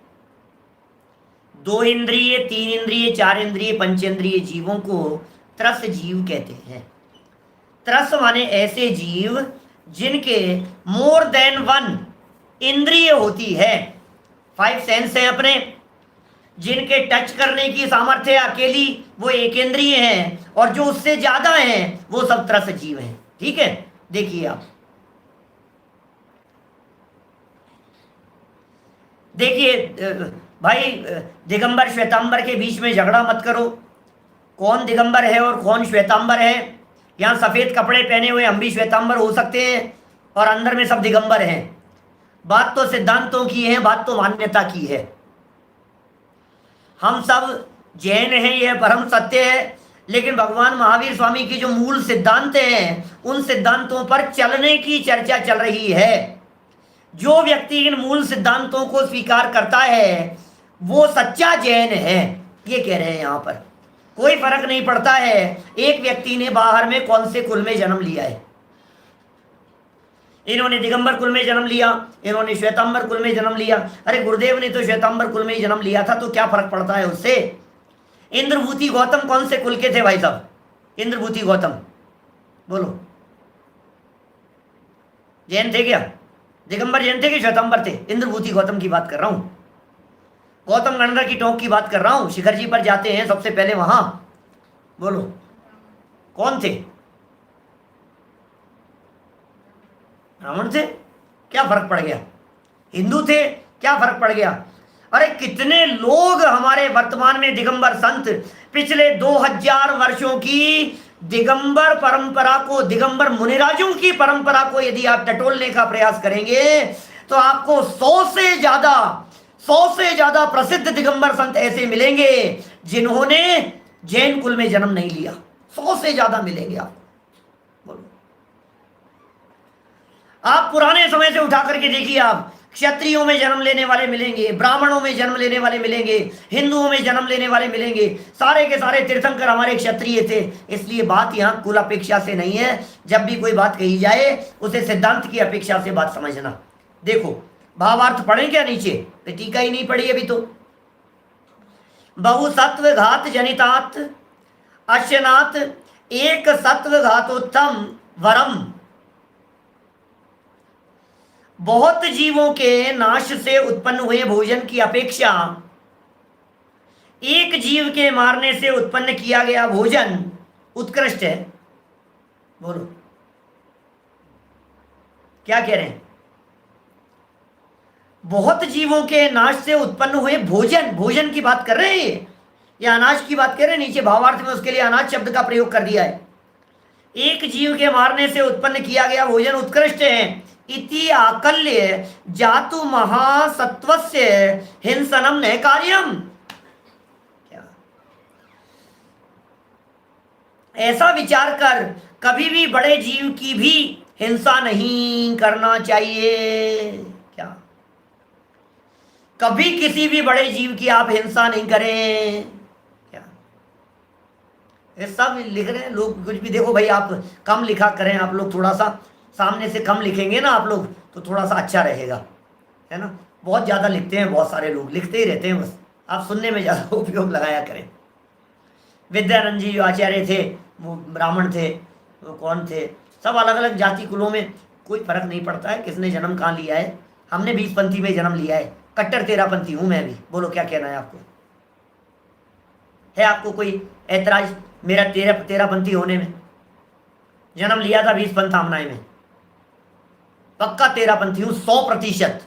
2 इंद्रिय, 3 इंद्रिय, 4 इंद्रिय, पंचेंद्रिय जीवों को त्रस जीव कहते हैं। त्रस माने ऐसे जीव जिनके मोर देन 1 इंद्रिय होती है, 5 सेंस हैं अपने, जिनके टच करने की सामर्थ्य अकेली वो एक इंद्रिय है और जो उससे ज्यादा हैं वो सब त्रस जीव हैं। ठीक है, देखिए आप देखिए भाई, दिगंबर श्वेतांबर के बीच में झगड़ा मत करो, कौन दिगंबर है और कौन श्वेतांबर है। यहाँ सफेद कपड़े पहने हुए हम भी श्वेतांबर हो सकते हैं और अंदर में सब दिगंबर हैं। बात तो सिद्धांतों की है, बात तो मान्यता की है। हम सब जैन हैं, यह परम सत्य है, लेकिन भगवान महावीर स्वामी की जो मूल सिद्धांत हैं उन सिद्धांतों पर चलने की चर्चा चल रही है। जो व्यक्ति इन मूल सिद्धांतों को स्वीकार करता है वो सच्चा जैन है, ये कह रहे हैं यहाँ पर। कोई फर्क नहीं पड़ता है एक व्यक्ति ने बाहर में कौन से कुल में जन्म लिया है। इन्होंने दिगंबर कुल में जन्म लिया, इन्होंने श्वेतांबर कुल में जन्म लिया। अरे गुरुदेव ने तो श्वेतांबर कुल में ही जन्म लिया था, तो क्या फर्क पड़ता है उससे। इंद्रभूति गौतम कौन से कुल के थे भाई साहब? इंद्रभूति गौतम बोलो, जैन थे क्या? दिगंबर जैन थे कि श्वेतांबर थे? इंद्रभूति गौतम की बात कर रहा हूं, गौतम गणना की टोंक की बात कर रहा हूं। शिखर जी पर जाते हैं सबसे पहले, वहां बोलो कौन थे? ब्राह्मण थे, क्या फर्क पड़ गया? हिंदू थे, क्या फर्क पड़ गया? अरे कितने लोग हमारे वर्तमान में दिगंबर संत, पिछले 2000 वर्षों की दिगंबर परंपरा को, दिगंबर मुनिराजों की परंपरा को यदि आप टटोलने का प्रयास करेंगे तो आपको 100 से ज्यादा प्रसिद्ध दिगंबर संत ऐसे मिलेंगे जिन्होंने जैन कुल में जन्म नहीं लिया। 100 से ज्यादा मिलेंगे आपको। बोलो, आप पुराने समय से उठा करके देखिए, आप क्षत्रियों में जन्म लेने वाले मिलेंगे, ब्राह्मणों में जन्म लेने वाले मिलेंगे, हिंदुओं में जन्म लेने वाले मिलेंगे। सारे के सारे तीर्थंकर हमारे क्षत्रिय थे। इसलिए बात यहाँ कुल अपेक्षा से नहीं है। जब भी कोई बात कही जाए उसे सिद्धांत की अपेक्षा से बात समझना। देखो भावार्थ पढ़े क्या नीचे? टीका ही नहीं पढ़ी अभी तो। बहु सत्व घात जनितात अश्यनाथ एक सत्व घातोत्तम वरम। बहुत जीवों के नाश से उत्पन्न हुए भोजन की अपेक्षा एक जीव के मारने से उत्पन्न किया गया भोजन उत्कृष्ट है। बोलो क्या कह रहे हैं? बहुत जीवों के नाश से उत्पन्न हुए भोजन, भोजन की बात कर रहे हैं। ये अनाज की बात कर रहे हैं, नीचे भावार्थ में उसके लिए अनाज शब्द का प्रयोग कर दिया है। एक जीव के मारने से उत्पन्न किया गया भोजन उत्कृष्ट है। इति आकल्य जातु महासत्वस्य हिंसनम न कार्यम। क्या ऐसा विचार कर कभी भी बड़े जीव की भी हिंसा नहीं करना चाहिए। क्या कभी किसी भी बड़े जीव की आप हिंसा नहीं करें। क्या ये सब लिख रहे हैं लोग कुछ भी। देखो भाई, आप कम लिखा करें, आप लोग थोड़ा सा सामने से कम लिखेंगे ना आप लोग, तो थोड़ा सा अच्छा रहेगा, है ना। बहुत ज़्यादा लिखते हैं, बहुत सारे लोग लिखते ही रहते हैं, बस आप सुनने में ज़्यादा उपयोग लगाया करें। विद्यानंद जी जो आचार्य थे वो ब्राह्मण थे, वो कौन थे, सब अलग अलग जाति कुलों में, कोई फर्क नहीं पड़ता है किसने जन्म कहाँ लिया है। हमने 20पंथी में जन्म लिया है, कट्टर 13पंथी हूँ मैं भी। बोलो क्या कहना है आपको? है आपको कोई ऐतराज मेरा 13पंथी होने में? जन्म लिया था 20पंथ आमनाए में, पक्का 13पंथी हूँ 100%।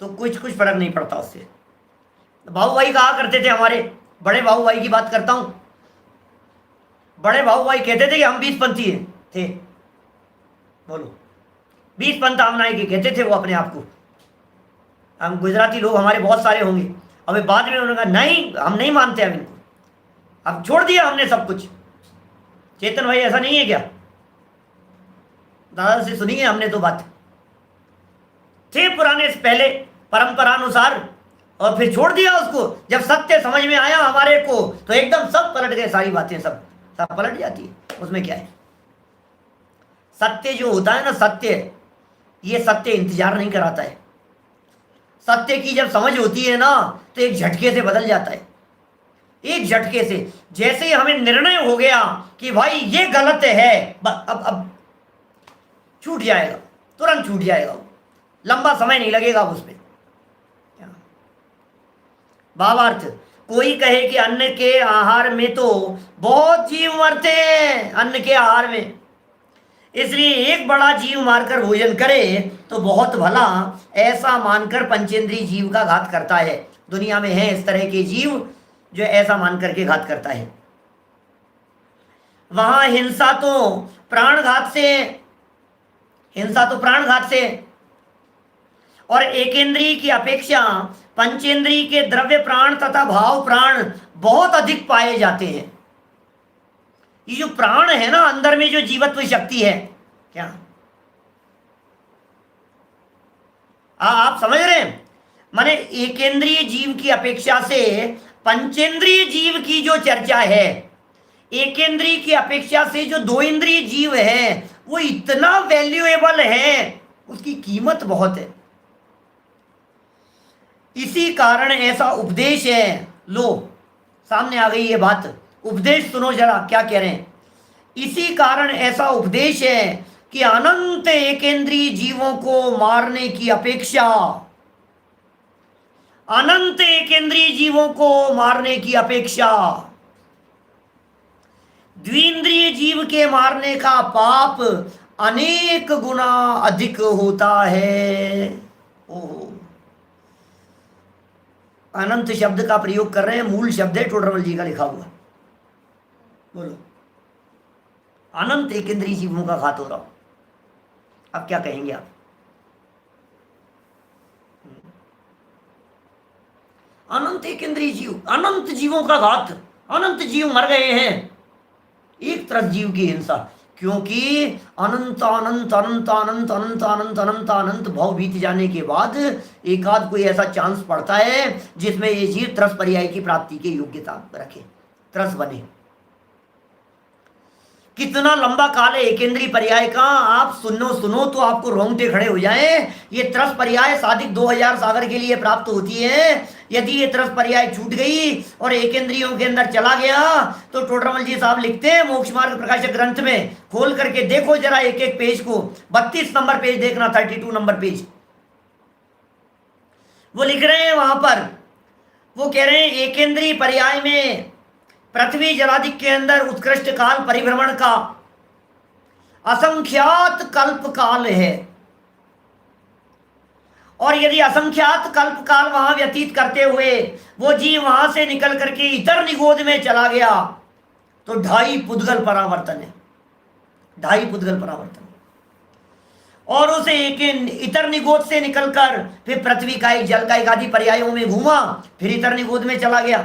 तो कुछ फर्क नहीं पड़ता उससे। भाऊ भाई कहा करते थे हमारे, बड़े भाऊ भाई की बात करता हूं, बड़े भाऊ भाई कहते थे कि हम 20पंथी थे। बोलो 20पंथ आमनाए के कहते थे वो अपने आप को। हम गुजराती लोग हमारे बहुत सारे होंगे। अबे बाद में उन्होंने कहा नहीं, हम नहीं मानते अब इनको, अब छोड़ दिया हमने सब कुछ। चेतन भाई ऐसा नहीं है क्या? दादा से सुनी है हमने तो बात। थे पुराने से पहले परंपरानुसार, और फिर छोड़ दिया उसको। जब सत्य समझ में आया हमारे को तो एकदम सब पलट गए, सारी बातें सब पलट जाती है। उसमें क्या है? सत्य जो होता है ना, सत्य, ये सत्य इंतजार नहीं कराता है। सत्य की जब समझ होती है ना तो एक झटके से बदल जाता है, एक झटके से। जैसे ही हमें निर्णय हो गया कि भाई ये गलत है, अब छूट जाएगा, तुरंत छूट जाएगा, लंबा समय नहीं लगेगा उस पर। भावार्थ, कोई कहे कि अन्न के आहार में तो बहुत जीव मरते हैं, अन्न के आहार में, इसलिए एक बड़ा जीव मारकर भोजन करे तो बहुत भला, ऐसा मानकर पंचेंद्रीय जीव का घात करता है। दुनिया में है इस तरह के जीव जो ऐसा मान करके घात करता है। वहां हिंसा तो प्राणघात से, और एकेंद्रीय की अपेक्षा पंचेंद्रीय के द्रव्य प्राण तथा भाव प्राण बहुत अधिक पाए जाते हैं। ये जो प्राण है ना, अंदर में जो जीवत्व शक्ति है, क्या आप समझ रहे हैं? माने एकेंद्रीय जीव की अपेक्षा से पंचेंद्रीय जीव की जो चर्चा है, एकेंद्रीय की अपेक्षा से जो दो इंद्रिय जीव है वो इतना वैल्यूएबल है, उसकी कीमत बहुत है। इसी कारण ऐसा उपदेश है। लो सामने आ गई ये बात, उपदेश सुनो जरा क्या कह रहे हैं। इसी कारण ऐसा उपदेश है कि अनंत एकेंद्रीय जीवों को मारने की अपेक्षा, अनंत एकेंद्रीय जीवों को मारने की अपेक्षा द्विंद्रिय जीव के मारने का पाप अनेक गुना अधिक होता है। ओहो, अनंत शब्द का प्रयोग कर रहे हैं, मूल शब्द है टोडरमल जी का लिखा हुआ। बोलो, अनंत एकेंद्रीय जीवों का घात हो रहा हो, अब क्या कहेंगे आप? अनंत एकेंद्रीय जीव, अनंत जीवों का घात, अनंत जीव मर गए हैं, एक तरफ जीव की हिंसा, क्योंकि अनंत अनंत अनंत अनंत अनंत अनंत अनंत अनंत भाव बीत जाने के बाद एकाध कोई ऐसा चांस पड़ता है जिसमें ये जीव त्रस पर्याय की प्राप्ति की योग्यता रखे, त्रस बने। कितना लंबा काल है एकेंद्रीय पर्याय का, आप सुनो तो आपको रोंगटे खड़े हो जाएं। ये त्रस पर्याय साधिक 2000 सागर के लिए प्राप्त होती है। यदि ये त्रस पर्याय छूट गई और एकेंद्रियों के अंदर चला गया तो टोडरमल जी साहब लिखते हैं मोक्ष मार्ग प्रकाशक ग्रंथ में, खोल करके देखो जरा एक एक पेज को, 32 नंबर पेज देखना, 32 नंबर पेज, वो लिख रहे हैं वहां पर, वो कह रहे हैं एकेंद्रीय पर्याय में पृथ्वी जलादिक के अंदर उत्कृष्ट काल परिभ्रमण का असंख्यात कल्प काल है, और यदि असंख्यात कल्प काल वहां व्यतीत करते हुए वो जीव वहां से निकल करके इतर निगोद में चला गया तो 2.5 पुद्गल परावर्तन है, 2.5 पुद्गल परावर्तन। और उसे एक इतर निगोद से निकलकर फिर पृथ्वी का एक, जल का एक आदि पर्यायों में घूमा, फिर इतर निगोद में चला गया,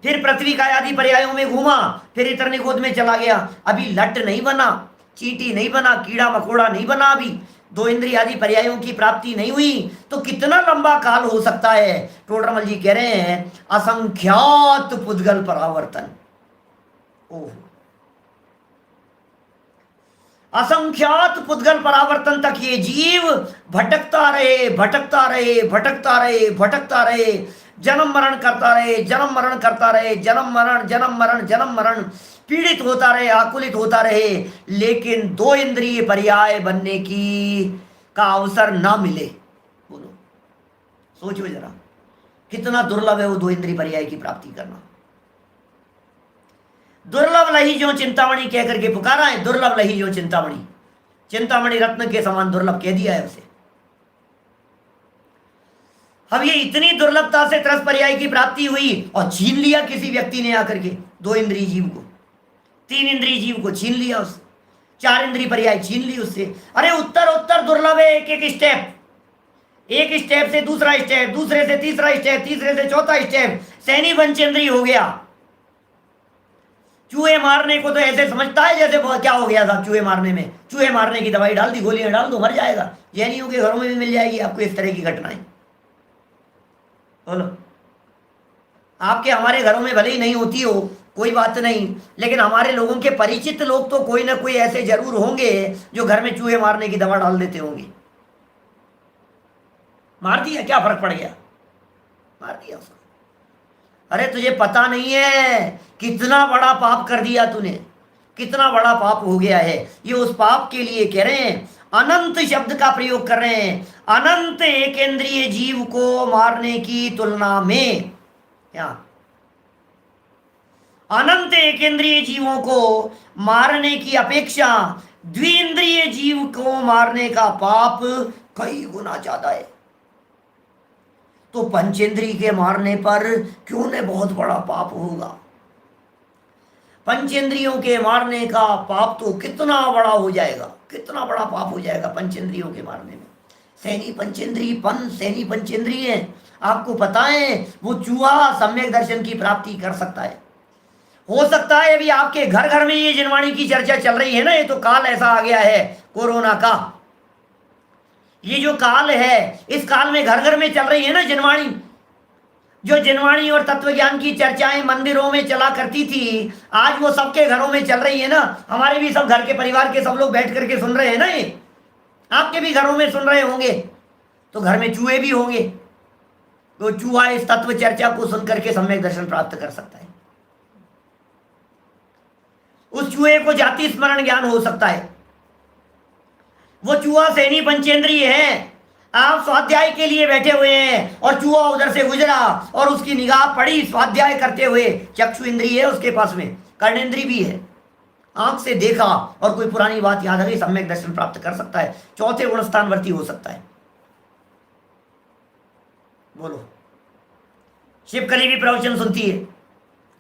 फिर पृथ्वी का आदि पर्यायों में घूमा, फिर इतर निगोद में चला गया। अभी लट नहीं बना, चींटी नहीं बना, कीड़ा मकोड़ा नहीं बना, अभी 2 इंद्रिय आदि पर्यायों की प्राप्ति नहीं हुई, तो कितना लंबा काल हो सकता है? टोडरमल जी कह रहे हैं असंख्यात पुद्गल परावर्तन। ओह, असंख्यात पुद्गल परावर्तन तक ये जीव भटकता रहे, भटकता रहे, भटकता रहे, भटकता रहे, जन्म मरण करता रहे, जन्म मरण करता रहे, जन्म मरण, जन्म मरण, जन्म मरण, पीड़ित होता रहे, आकुलित होता रहे, लेकिन 2 इंद्रिय पर्याय बनने की का अवसर ना मिले। बोलो, सोचो जरा, कितना दुर्लभ है वो 2 इंद्रिय पर्याय की प्राप्ति करना। दुर्लभ लही जो चिंतामणि कह करके पुकारा है, दुर्लभ लही जो चिंतामणि, चिंतामणि रत्न के समान दुर्लभ कह दिया है उसे। अब ये इतनी दुर्लभता से 3 पर्याय की प्राप्ति हुई और छीन लिया किसी व्यक्ति ने आकर के 2 इंद्रिय जीव को, 3 इंद्रिय जीव को छीन लिया उससे, 4 इंद्रिय पर्याय छीन ली उससे। अरे उत्तर उत्तर दुर्लभ है, एक एक स्टेप, एक स्टेप से दूसरा स्टेप, दूसरे से तीसरा स्टेप, तीसरे से चौथा स्टेप, सैनी पंचेंद्रिय हो गया। चूहे मारने को तो ऐसे समझता है जैसे क्या हो गया था चूहे मारने में, चूहे मारने की दवाई डाल दी, गोलियां डाल दो, मर जाएगा। जैनियों के घरों में भी मिल जाएगी आपको इस तरह की घटनाएं। बोलो, आपके हमारे घरों में भले ही नहीं होती हो कोई बात नहीं, लेकिन हमारे लोगों के परिचित लोग तो कोई ना कोई ऐसे जरूर होंगे जो घर में चूहे मारने की दवा डाल देते होंगे। मार दिया, क्या फर्क पड़ गया, मार दिया उसको। अरे तुझे पता नहीं है कितना बड़ा पाप कर दिया तूने, कितना बड़ा पाप हो गया है। ये उस पाप के लिए कह रहे हैं, अनंत शब्द का प्रयोग कर रहे हैं। अनंत एकेंद्रिय जीव को मारने की तुलना में, क्या अनंत एकेंद्रिय जीवों को मारने की अपेक्षा द्विइंद्रिय जीव को मारने का पाप कई गुना ज्यादा है। तो पंचेंद्रिय के मारने पर क्यों न बहुत बड़ा पाप होगा। पंचेंद्रियों के मारने का पाप तो कितना बड़ा हो जाएगा, कितना बड़ा पाप हो जाएगा पंचेंद्रियों के मारने में। सैनी पंचेंद्रिय सैनी पंचेंद्रिय है, आपको पता है वो चूहा सम्यक दर्शन की प्राप्ति कर सकता है। हो सकता है अभी आपके घर घर में ये जिनवाणी की चर्चा चल रही है ना, ये तो काल ऐसा आ गया है कोरोना का, ये जो काल है इस काल में घर घर में चल रही है ना जिनवाणी। जो जिनवाणी और तत्व ज्ञान की चर्चाएं मंदिरों में चला करती थी, आज वो सबके घरों में चल रही है ना। हमारे भी सब घर के परिवार के सब लोग बैठ करके सुन रहे हैं ना, ये आपके भी घरों में सुन रहे होंगे, तो घर में चूहे भी होंगे, तो चूहा इस तत्व चर्चा को सुन करके सम्यक दर्शन प्राप्त कर सकता है। उस चूहे को जाति स्मरण ज्ञान हो सकता है। वो चूहा सैनी पंचेंद्रिय है, आप स्वाध्याय के लिए बैठे हुए हैं और चूहा उधर से गुजरा और उसकी निगाह पड़ी स्वाध्याय करते हुए, चक्षु इंद्रिय है उसके पास में, कर्णेंद्रिय भी है, आंख से देखा और कोई पुरानी बात याद आ गई, सम्यक दर्शन प्राप्त कर सकता है, चौथे गुण स्थानवर्ती हो सकता है। बोलो, छिपकली भी प्रवचन सुनती है,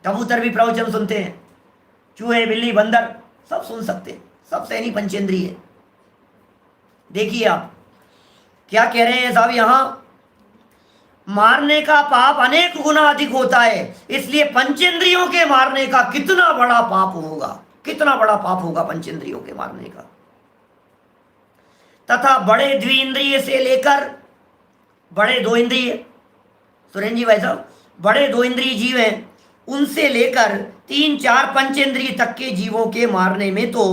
कबूतर भी प्रवचन सुनते हैं, चूहे बिल्ली बंदर सब सुन सकते हैं, सब सैनी पंचेंद्रिय है। देखिए आप क्या कह रहे हैं साहब, यहां मारने का पाप अनेक गुना अधिक होता है, इसलिए पंचेंद्रियों के मारने का कितना बड़ा पाप होगा, कितना बड़ा पाप होगा पंचेंद्रियों के मारने का। तथा बड़े द्विइंद्रिय से लेकर, बड़े 2 इंद्रिय, सुरेंद्र जी भाई साहब, बड़े 2 इंद्रिय जीव हैं, उनसे लेकर 3-4 पंचेंद्रिय तक के जीवों के मारने में तो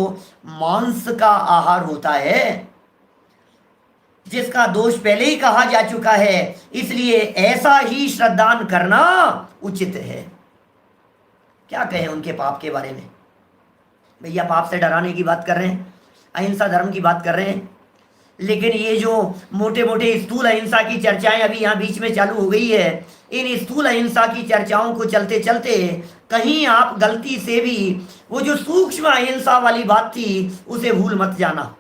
मांस का आहार होता है, जिसका दोष पहले ही कहा जा चुका है, इसलिए ऐसा ही श्रद्धान करना उचित है। क्या कहें उनके पाप के बारे में, भैया पाप से डराने की बात कर रहे हैं, अहिंसा धर्म की बात कर रहे हैं, लेकिन ये जो मोटे मोटे स्थूल अहिंसा की चर्चाएं अभी यहाँ बीच में चालू हो गई है, इन स्थूल अहिंसा की चर्चाओं को चलते चलते कहीं आप गलती से भी वो जो सूक्ष्म अहिंसा वाली बात थी उसे भूल मत जाना।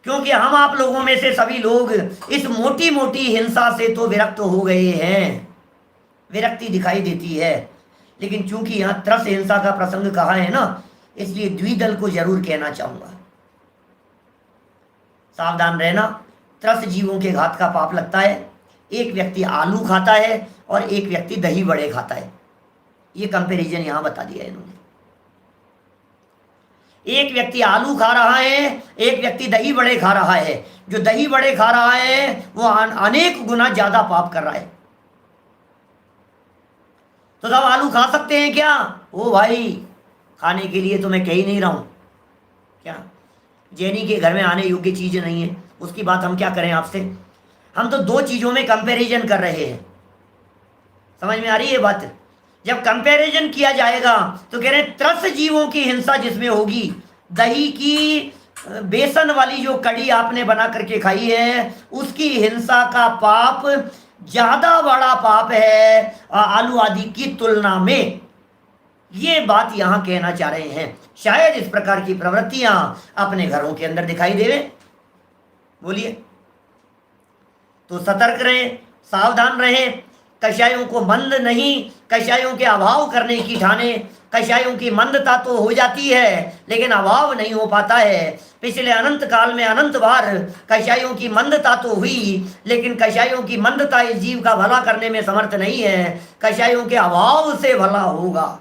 क्योंकि हम आप लोगों में से सभी लोग इस मोटी मोटी हिंसा से तो विरक्त हो गए हैं, विरक्ति दिखाई देती है। लेकिन चूंकि यहाँ त्रस हिंसा का प्रसंग कहा है ना, इसलिए द्विदल को जरूर कहना चाहूंगा, सावधान रहना। त्रस जीवों के घात का पाप लगता है। एक व्यक्ति आलू खाता है और एक व्यक्ति दही बड़े खाता है, ये कंपैरिजन यहां बता दिया इन्होंने। एक व्यक्ति आलू खा रहा है, एक व्यक्ति दही बड़े खा रहा है। जो दही बड़े खा रहा है वो अनेक गुना ज्यादा पाप कर रहा है। तो सब आलू खा सकते हैं क्या? ओ भाई, खाने के लिए तो मैं कह ही नहीं रहा हूं। क्या जैनी के घर में आने योग्य चीज नहीं है, उसकी बात हम क्या करें आपसे? हम तो दो चीजों में कंपैरिजन कर रहे हैं, समझ में आ रही है बात? जब कंपैरिजन किया जाएगा तो कह रहे हैं त्रस जीवों की हिंसा जिसमें होगी, दही की बेसन वाली जो कड़ी आपने बना करके खाई है उसकी हिंसा का पाप ज्यादा बड़ा पाप है आलू आदि की तुलना में। ये बात यहां कहना चाह रहे हैं। शायद इस प्रकार की प्रवृत्तियां अपने घरों के अंदर दिखाई देवे। बोलिए। तो सतर्क रहें, सावधान रहें। कषायों को मंद नहीं, कषायों के अभाव करने की ठाने। कषायों की मंदता तो हो जाती है लेकिन अभाव नहीं हो पाता है। पिछले अनंत काल में अनंत बार कषायों की मंदता तो हुई, लेकिन कषायों की मंदता इस जीव का भला करने में समर्थ नहीं है। कषायों के अभाव से भला होगा।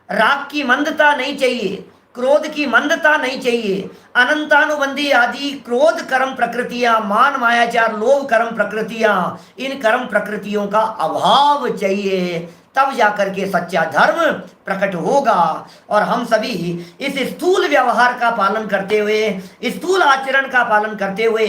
राग की मंदता नहीं चाहिए, क्रोध की मंदता नहीं चाहिए। अनंतानुबंधी आदि क्रोध कर्म प्रकृतियां, मान मायाचार लोभ कर्म प्रकृतियां, इन कर्म प्रकृतियों का अभाव चाहिए, तब जाकर के सच्चा धर्म प्रकट होगा। और हम सभी इस स्थूल व्यवहार का पालन करते हुए, स्थूल आचरण का पालन करते हुए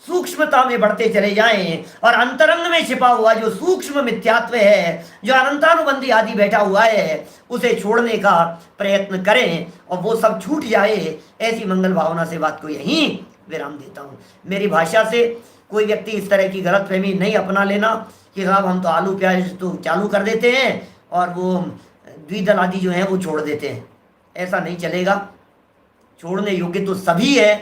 सूक्ष्मता में बढ़ते चले जाएं और अंतरंग में छिपा हुआ जो सूक्ष्म मिथ्यात्व है, जो अनंतानुबंधी आदि बैठा हुआ है, उसे छोड़ने का प्रयत्न करें और वो सब छूट जाए। ऐसी मंगल भावना से बात को यहीं विराम देता हूँ। मेरी भाषा से कोई व्यक्ति इस तरह की गलतफहमी नहीं अपना लेना कि साहब हम तो आलू प्याज तो चालू कर देते हैं और वो द्विदल आदि जो है वो छोड़ देते हैं। ऐसा नहीं चलेगा। छोड़ने योग्य तो सभी है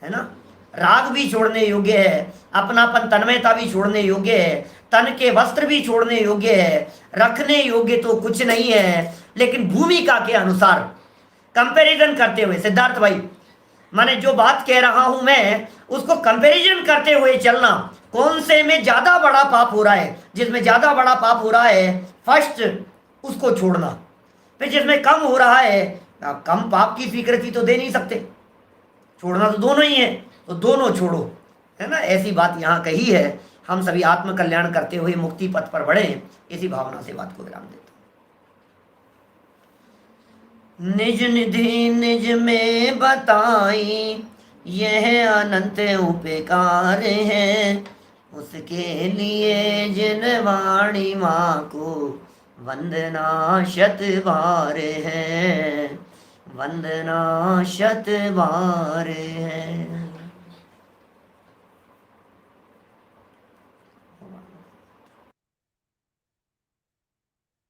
ना। राग भी छोड़ने योग्य है, अपनापन तन्मयता भी छोड़ने योग्य है, तन के वस्त्र भी छोड़ने योग्य है, रखने योग्य तो कुछ नहीं है। लेकिन भूमिका के अनुसार कंपैरिजन करते हुए, सिद्धार्थ भाई माने जो बात कह रहा हूं मैं उसको कंपैरिजन करते हुए चलना। कौन से में ज्यादा बड़ा पाप हो रहा है, जिसमें ज्यादा बड़ा पाप हो रहा है फर्स्ट उसको छोड़ना। फिर जिसमें कम हो रहा है, कम पाप की स्वीकृति तो दे नहीं सकते, छोड़ना तो दोनों ही है, तो दोनों छोड़ो, है ना। ऐसी बात यहाँ कही है। हम सभी आत्म कल्याण करते हुए मुक्ति पथ पर बढ़े, इसी भावना से बात को विराम देता हूँ। निज निधि निज में बताई यह अनंत उपकार है, उसके लिए जिन वाणी माँ को वंदना शत बार है, वंदना शत बार है।